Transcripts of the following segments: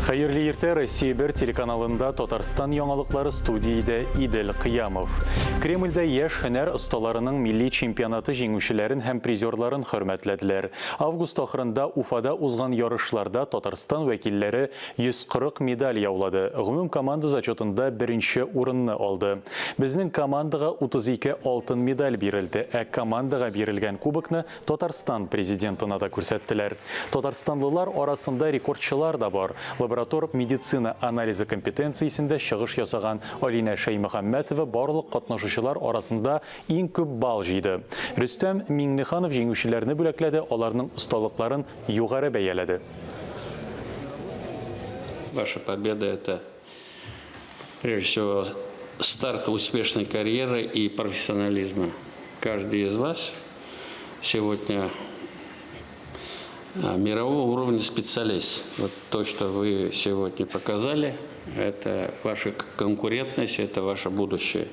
Hayırlı erте Россия 1 телеканалында Татарстан яңалыклары студияда Идел Кыямов. Кремльдә яшь һөнәр осталарының милли чемпионаты җиңүчеләрен һәм призерларын хөрмәтләделәр. Август ахырында Уфада узган ярышларда Татарстан вәкилләре 140 медаль яулады. Гомум команда зачетында беренче урынны алды. Безнең командага 32 алтын медаль бирелде, ә командага бирелгән кубокны Татарстан президентына да күрсәттеләр. Татарстанлылар арасында рекордчылар да бар. Лаборатор медицина анализы компетенциясендә чыгыш ясаган Алина Шәймөхәммәтова барлык катнашучылар арасында иң күп балл җыйды. Рөстәм Миңнеханов җиңүчеләрне бүләкләде, аларның осталыкларын югары бәяләде. Ваша победа – это, прежде всего, старт успешной карьеры и профессионализма. Каждый из вас сегодня мирового уровня специалист. Вот то, что вы сегодня показали, это ваша конкурентность, это ваше будущее.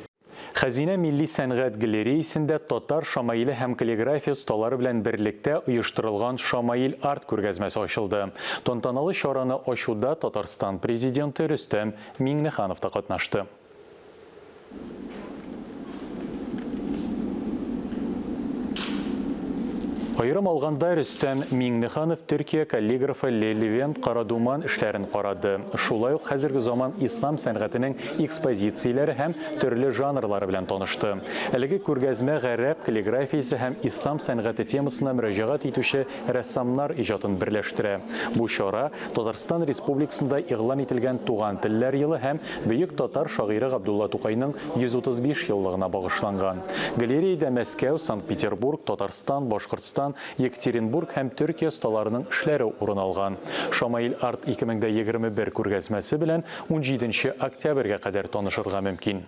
Хәзинә милли сәнгать галереясендә татар шамаиле һәм каллиграфия осталары белән берлектә оештырылган Шамаил арт күргәзмәсе ачылды. Тантаналы чараны ачуда Татарстан президенты Рөстәм Миңнеханов та катнашты. Айрым алганда Рөстәм Миңнеханов Төркия каллиграфы Левент Карадуман эшләрен карады. Шулай ук хәзерге заман ислам сәнгатенең экспозицияләре һәм төрле жанрлары белән танышты. Әлеге күргәзмә гарәп каллиграфиясе һәм ислам сәнгате темасына мөрәҗәгать итүче рәссамнар иҗатын берләштерә. Бу чара Татарстан Республикасында игълан ителгән Туган телләр елы һәм бөек татар шагыйре Габдулла Тукайның 135 еллыгына багышланган. Галереяда Мәскәү, Санкт-Петербург, Татарстан, Башкортстан, Екатеринбург һәм Төркия осталарының эшләре урын алган. Шамаил арт 2021 күргәзмәсе белән 17 октябрьгә кадәр танышырга мөмкин.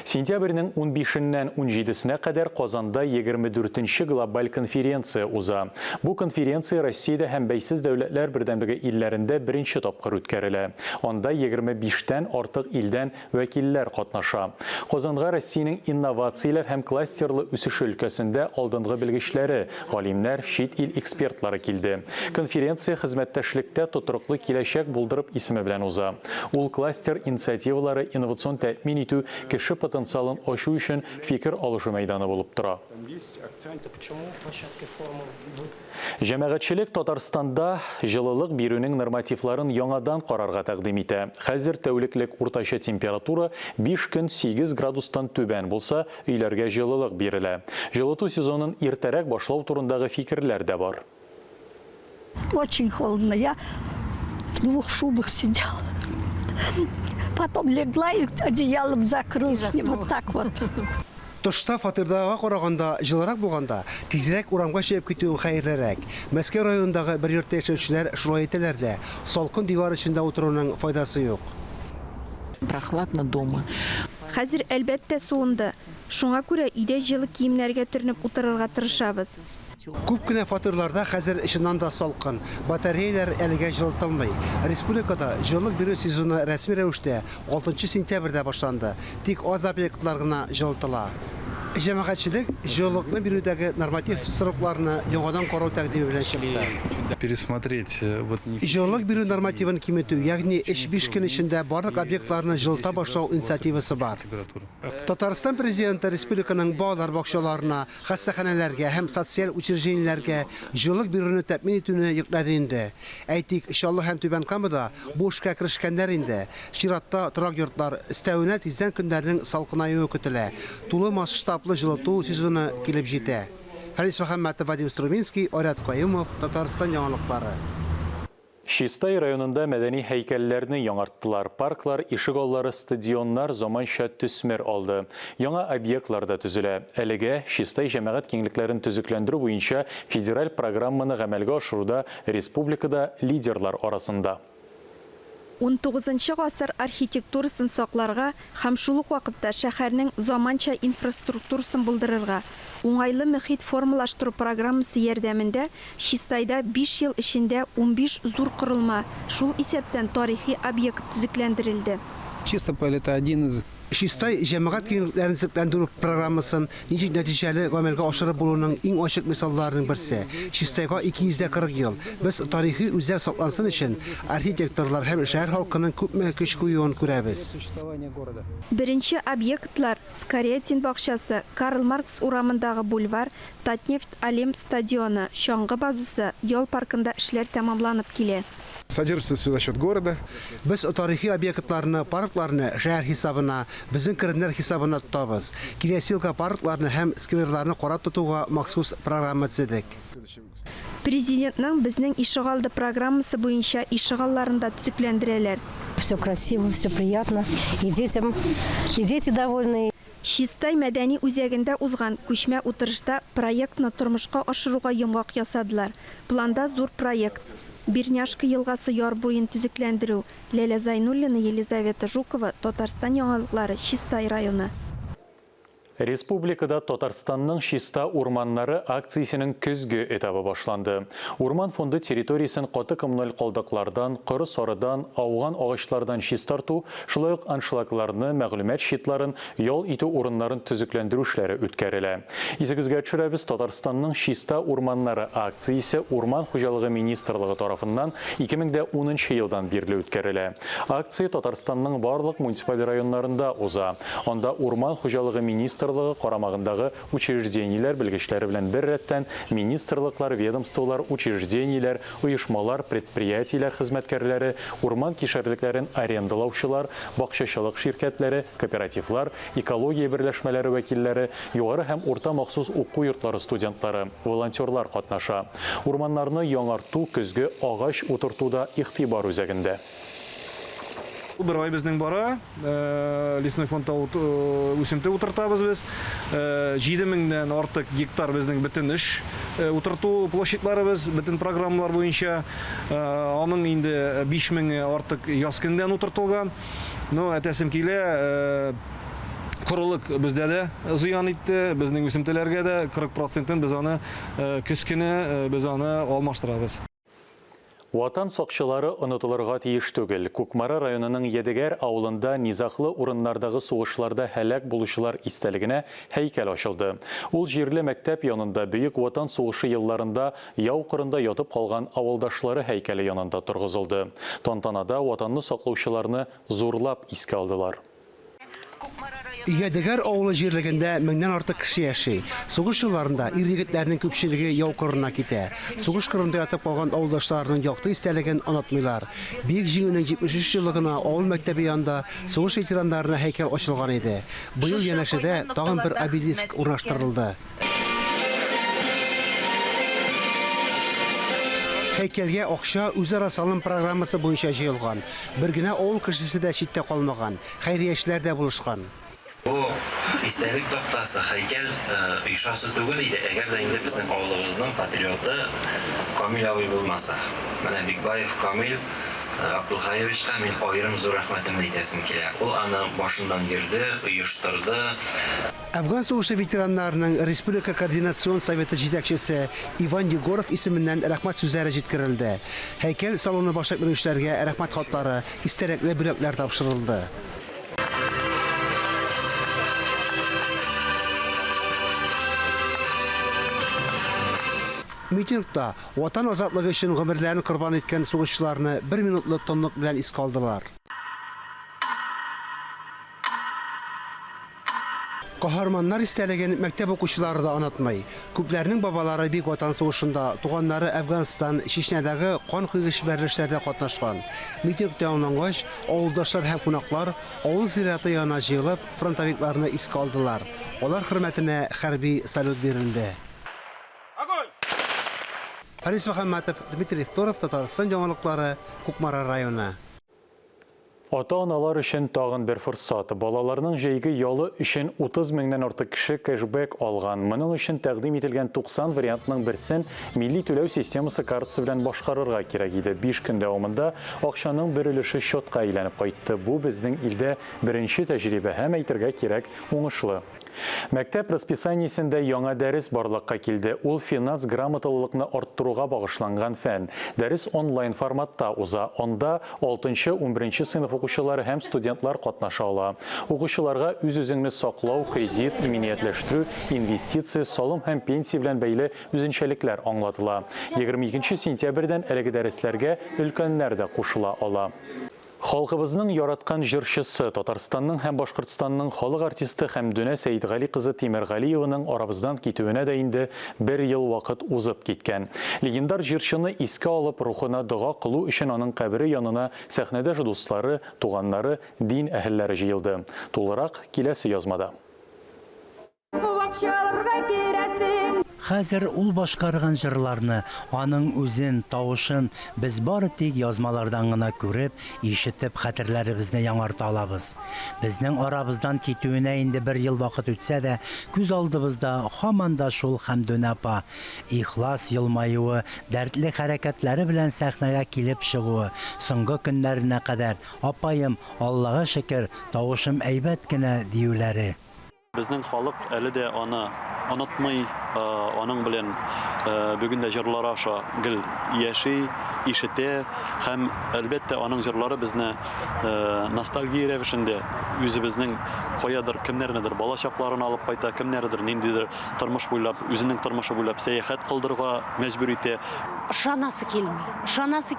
Сентябрьнең 15-ннән 17-сенә кадәр Казанда 24-нче глобаль конференция уза. Бу конференция Россиядә һәм бәйсез дәүләтләр бердәмлеге илләрендә беренче тапкыр үткәрелә. Анда 25-тән артык илдән вәкилләр катнаша. Казанга Россиянең инновацияләр һәм кластерлы үсеш өлкәсендә алдынгы белгечләре, галимнәр, чит ил экспертлары килде. Конференция хезмәттәшлектә тотрыклы киләчәк булдырып исеме белән уза. Ул кластер инициативалары инновацион тәэмин итү, кеше потенциалын ачу өчен фикер алышу мәйданы булып тора. Җәмәгатьчелек Татарстанда җылылык бирүнең нормативларын яңадан карарга тәкъдим итә. Хәзер тәүлеклек уртача температура 5 көн 8 градустан түбән булса, өйләргә җылылык бирелә. Җылыту сезонын иртәрәк башлау турындагы фикерләр дә бар. Очень холодно. Я в 2 шубах сидела. Потом легла и одеялом закрылась. Вот так вот. Тышта фатирдага караганда, жылырак булганда, тизрәк урамга чыгып китүең хәерлерәк. Мәскәү районындагы бер йортта яшәүчеләр шулай әйтәләр дә, салкын дивар эчендә утыруның файдасы юк. Прохладно дома. Хәзер әлбәттә суынды. Шуңа күрә өйдә җылы киемнәргә төренеп утырырга тырышабыз. Күп кенә фатирларда хәзер иченнән да салкын. Батареялар әлегә җылытылмый. Республикада җылылык бирү сезоны рәсми рәвештә 6 сентябрьдә башланды. Тик аз объектлар гына җылытыла. Җәмәгатьчелек җылылыкны бирүдәге норматив срокларны яңадан карау тәкъдиме белән чыкты. Пересмотреть Җылылык бирү нормативын киметү, ягъни 5 көн эчендә барлык объектларны җылыта башлау инициативасы бар. Татарстан президенты республиканың балалар бакчаларына, хастаханәләргә һәм социаль учреждениеләргә җылылык бирүне тәэмин итүне йөкләде инде. Әйтик, Чаллы һәм Түбән Камада бу эшкә керешкәннәр инде. Чиратта торак йортлар өстәвенә тиздән көннәрнең салкынаюы көтелә. Тулы масштаблы җылыту сезоны килеп җитә. Харис Мөхәммәтов, Вадим Струминский, Орят Каюмов, Татарстан яңалыклары. Чистай районында мәдәни һәйкәлләрне яңарттылар. Парклар, ишек аллары, стадионнар заманча төсмер алды. Яңа объектлар да төзелә. Әлегә Чистай җәмәгать киңлекләрен төзекләндерү буенча федераль программаны гамәлгә ашыруда республикада лидерлар арасында. 19 гасыр архитектурасын сакларга һәм шул ук вакытта шәһәрнең заманча инфраструктурасын булдырырга уңайлы мөхит формалаштыру программасы ярдәмендә Чистайда 5 ел эчендә 15 зур корылма, шул исәптән тарихи объект төзекләндерелде. Чистополь – это один из Şistay cemaat kengliklerini ziklendirүү programmasının nичек нәтижелі гамәлгә ашырып булуның иң ачык мисалларының берсе. Şistayга 240 ел. Без тарихи үзәк саклансын өчен архитекторлар һәм шәһәр халкының күпме көч куюын күрәбез. Birinci obyektlar Skaretin бакчасы, Карл Маркс урамындагы бульвар, Татнефть Алем стадионы, Шоңгы базасы, Yol паркында эшләр тәмамланып килә. Содержится все за счет города. Без тарихи объектларны, паркларны шәһәр хисабына, безнең керемнәр хисабына тотабыз. Киләсе елга паркларны һәм скверларны карап тотуга махсус программа төзедек. Президентның безнең ишегалды программасы буенча ишегалларында төзекләндерәләр. Все красиво, все приятно. И дети довольны. Шистай мәдәни үзәгендә узган күчмә утырышта проектны тормышка ашыруга йомгак ясадылар. Планда зур проект. Бирняшка елгасы яр буен төзекләндерү. Ләлә Зайнуллина, Елизавета Жукова, Татарстан яңалыклары, Шистай районы. Республикада Татарстанның Шиста урманнары акциясының көзгө этабы башланды. Урман фонды территориясын каты коммуналь калдыклардан, кыры сарыдан, ауган агачлардан шистарту, шулай ук аншлагларны, мәгълүмат шитларын, ял итү урыннарын төзекләндерү эшләре үткәрелә. Исегезгә төшерәбез, Татарстанның Шиста урманнары акциясе Урман хуҗалыгы министрлыгы тарафыннан 2010 елдан бирле үткәрелә. Акция Татарстанның барлык муниципаль районнарында уза. Анда Урман хуҗалыгы министрлыгы карамагындагы учреждениеләр белгечләре белән бер рәттән министрлыклар, ведомстволар, учреждениеләр, оешмалар, предприятиеләр хезмәткәрләре, урман кишәрлекләрен арендалаучылар, бакчачылык ширкәтләре, кооперативлар, экология берләшмәләре вәкилләре, югары һәм урта махсус уку йортлары студентлары, волонтерлар катнаша. Урманнарны яңарту, көзгө агач утыртуда игътибар үзәгендә. Бер ай безнең бара, лесной фондта үсемте утыртабыз без. 7000дән артык гектар безнең бөтен эш утырту площадьларыбыз, бөтен программалар буенча. Аның инде 5000 артык яз көндән утыртылган. Ну, әтәсем килә, Құрылык бездә дә зыян итте, безнең үсемтәләргә дә 40%-ын без аны көз көне без аны алмаштырабыз. Ватан сакчылары онытылырга тиеш түгел. Кукмара районының Едегәр авылында низаклы урыннардагы сугышларда һәлак булучылар истәлегенә һәйкәл ачылды. Ул җирле мәктәп янында Бөек Ватан сугышы елларында яу кырында ятып калган авылдашлары һәйкәле янында торгызылды. Тантанада ватанны саклаучыларны зурлап искә алдылар. Едегәр авылы җирлегендә 1000дән артык кеше яши. Сугыш елларында ир-егетләрнең күпчелеге яу кырына китә. Сугыш кырында ятып калган авылдашларның якты истәлеген онытмыйлар. Бик җиңүнең 73 еллыгына авыл мәктәбе янында сугыш ветераннарына һәйкәл ачылган иде. Быел янәшәдә тагын бер обелиск урнаштырылды. Һәйкәлгә акча үзара салым программасы буенча җыелган. Бер генә авыл кешесе дә читтә калмаган. Хәйриячләр дә булышкан. Бу истәлек тактасы һәйкәл оешасы түгел иде. Әгәр дә инде безнең авылыбызның патриоты Камил абый булмаса. Менә Бикбаев Камил Абдулхаевичка мин аерым зур рәхмәтемне әйтәсем килә. Ул аны башыннан йөрде, оештырды. Афган сугышы ветераннарының Республика координацион советы җитәкчесе Иван Егоров исеменнән рәхмәт сүзләре җиткерелде. Һәйкәл салоны башлап йөрүчеләргә рәхмәт хатлары, истәлекле бүләкләр тапшырылды. Митингта ватан азатлыгы өчен гомерләрен корбан иткән сугышчыларны 1 минутлы тынлык белән искә алдылар. Каһарманнар истәлеген мәктәп укучылары да онытмый. Күпләрнең бабалары бик ватан сугышында, туганнары Афганстан, Чечнядагы кан куйгыч бәрелешләрдә катнашкан. Митинг тәмамлангач, авылдашлар һәм кунаклар авыл зираты янына җыелып, фронтовикларны искә алдылар. Алар хөрмәтенә хәрби салют бирелде. Харис Мөхәммәтов, Дмитрий Второв, Татарстан яңалыклары, Кукмара районы. Ата-аналар өчен тагын бер форсат. Балаларның җәйге ялы өчен 30 меңнән артык кеше кэшбэк алган. Моның өчен тәкъдим ителгән 90 вариантның берсен милли түләү системасы картасы белән башкарырга кирәк иде. 5 көн дәвамында акчаның бер өлеше счетка әйләнеп кайтты. Бу безнең илдә беренче тәҗрибә һәм әйтергә кирәк уңышлы. Мәктәп расписаниесендә яңа дәрес барлыкка килде. Ул финанс грамоталылыкны арттыруга багышланган фән. Дәрес онлайн форматта уза. Онда 6-11 сыйныф укучылары һәм студентлар катнаша ала. Укучыларга үз-үзеңне саклау, кредит, иминиятләштерү, инвестиция, салым һәм пенсия белән бәйле үзенчәлекләр аңлатыла. 22 сентябрьдән әлеге дәресләргә өлкәннәр дә кушыла ала. Халкыбызның яраткан җырчысы, Татарстанның һәм Башкортстанның халык артисты Хәмдүнә Сәйдгали кызы Тимергалиеваның арабыздан китүенә дә инде 1 ел вакыт узып киткән. Легендар җырчыны искә алып рухына дога кылу өчен аның кабере янына сәхнәдә дуслары, туганнары, дин әһелләре җыелды. Тулырак киләсе язмада. Хәзер ул башкарган җырларны, аның үзен, тавышын без бары тик язмалардан гына күреп, ишетеп хәтерләребезне яңарта алабыз. Безнең арабыздан китүенә инде 1 ел вакыт үтсә дә, күз алдыбызда һаман да шул Хәмдүнә апа ихлас елмаюы, дәртле хәрәкәтләре белән сәхнәгә килеп чыгуы, соңгы көннәренә кадәр апаем, Аллага шөкер, тавышым әйбәт кенә диюләре. Безнең халык әле дә аны онытмый, аның белән бүген дә җырлар аша гел яши, ишетә һәм әлбәттә аның җырлары безне ностальгия рәвешендә үзебезнең каядыр кемнәрнедер бала чакларын алып кайта, кемнәрдер ниндидер тормыш буйлап, үзенең тормышы буйлап сәяхәт кылдырга мәҗбүр итә. Ышанасы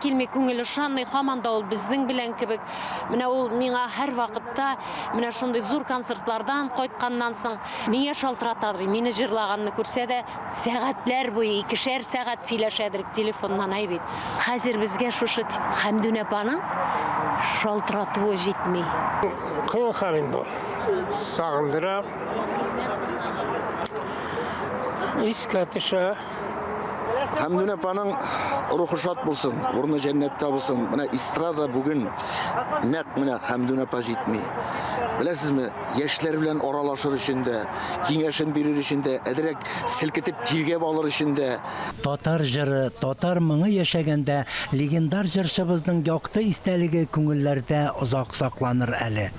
килми, күңел ышанмый, һаман да ул безнең белән кебек. Менә ул миңа һәр вакытта менә шундый зур концертлардан кайтканнан соң миңа шалтыратадыр. Мине җырлаганны күрсә дә сәгатьләр буе 2 сәгать сөйләшәдер телефоннан әйбит. Хәзер безгә шушы Хәмдүнә апаның шалтыратуы җитми. Кыен хәлендә. Сагындыра. Искә төшә. Хәмдүнә апаның рухы шат булсын, урыны җәннәттә булсын. Менә эстрада бүген нәкъ менә Хәмдүнә апа җитми. Беләсезме, яшьләр белән аралашыр өчен дә, киңәшен бирер өчен дә, әдерәк селкетеп тиргәп алыр өчен дә. Татар җыры, татар моңы яшәгәндә легендар җырчыбызның якты истәлеге күңелләрдә озак сакланыр әле.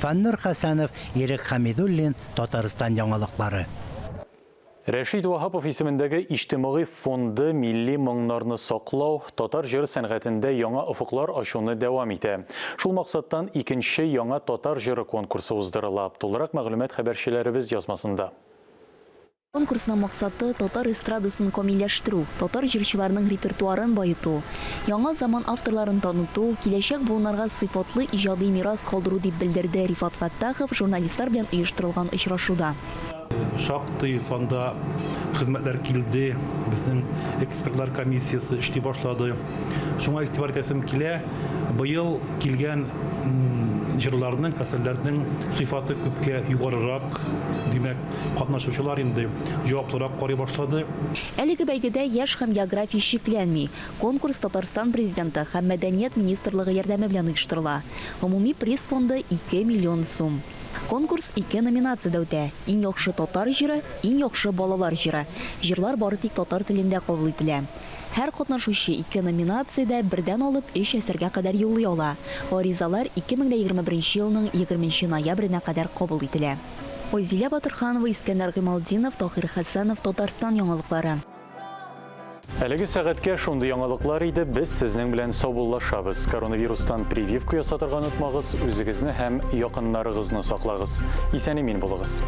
Фәннур Хәсәнов, Ирек Хәмидуллин, Татарстан яңалыклары. Рәшид Вахапов исемендәге иҗтимагый фонды милли моңнарны саклау, татар җыр сәнгатендә яңа офыклар ачуны дәвам итә. Шул максаттан 2нче яңа татар җыры конкурсы уздырыла. Тулырак мәгълүмат хәбәрчеләребез язмасында. Конкурсның максаты татар эстрадасын камилләштерү, татар җырчыларының репертуарын баету, яңа заман авторларын таныту, киләчәк буыннарга сыйфатлы иҗади мирас калдыру дип белдерде Рифат Фаттахов журналистлар белән оештырылган очрашуда. Шактый фонда хезмәтләр килде, безнең экспертлар комиссиясе эшли башлады. Шуңа игътибар итәсем килә, быел килгән җырларның, әсәрләрнең сыйфаты күпкә югарырак, димәк, катнашучылар инде җаваплырак карый башлады. Әлеге бәйгедә яшь һәм география шикләнми. Конкурс Татарстан президенты һәм мәдәният министрлыгы ярдәме белән оештырыла. Гомуми приз фонды 2 миллион сум. Конкурс 2 номинациядә үтә. Иң яхшы татар җыры, иң яхшы балалар җыры. Җырлар бары тик татар телендә кабул ителә. Һәр катнашучы 2 номинациядә бердән алып 3 әсәргә кадәр юллый ала. Аризалар 2021 елның 20 ноябренә кадәр кабул ителә. Озилә Батырханова, Искәндәр Гыймалдинов, Тахир Хәсәнов, Татарстан яңалыклары. Әлеге сәгатькә шундый яңалыклар иде, без сезнең белән саубуллашабыз. Коронавирустан прививка ясатырга онытмагыз, үзегезне һәм якыннарыгызны саклагыз. Исән-имин булыгыз.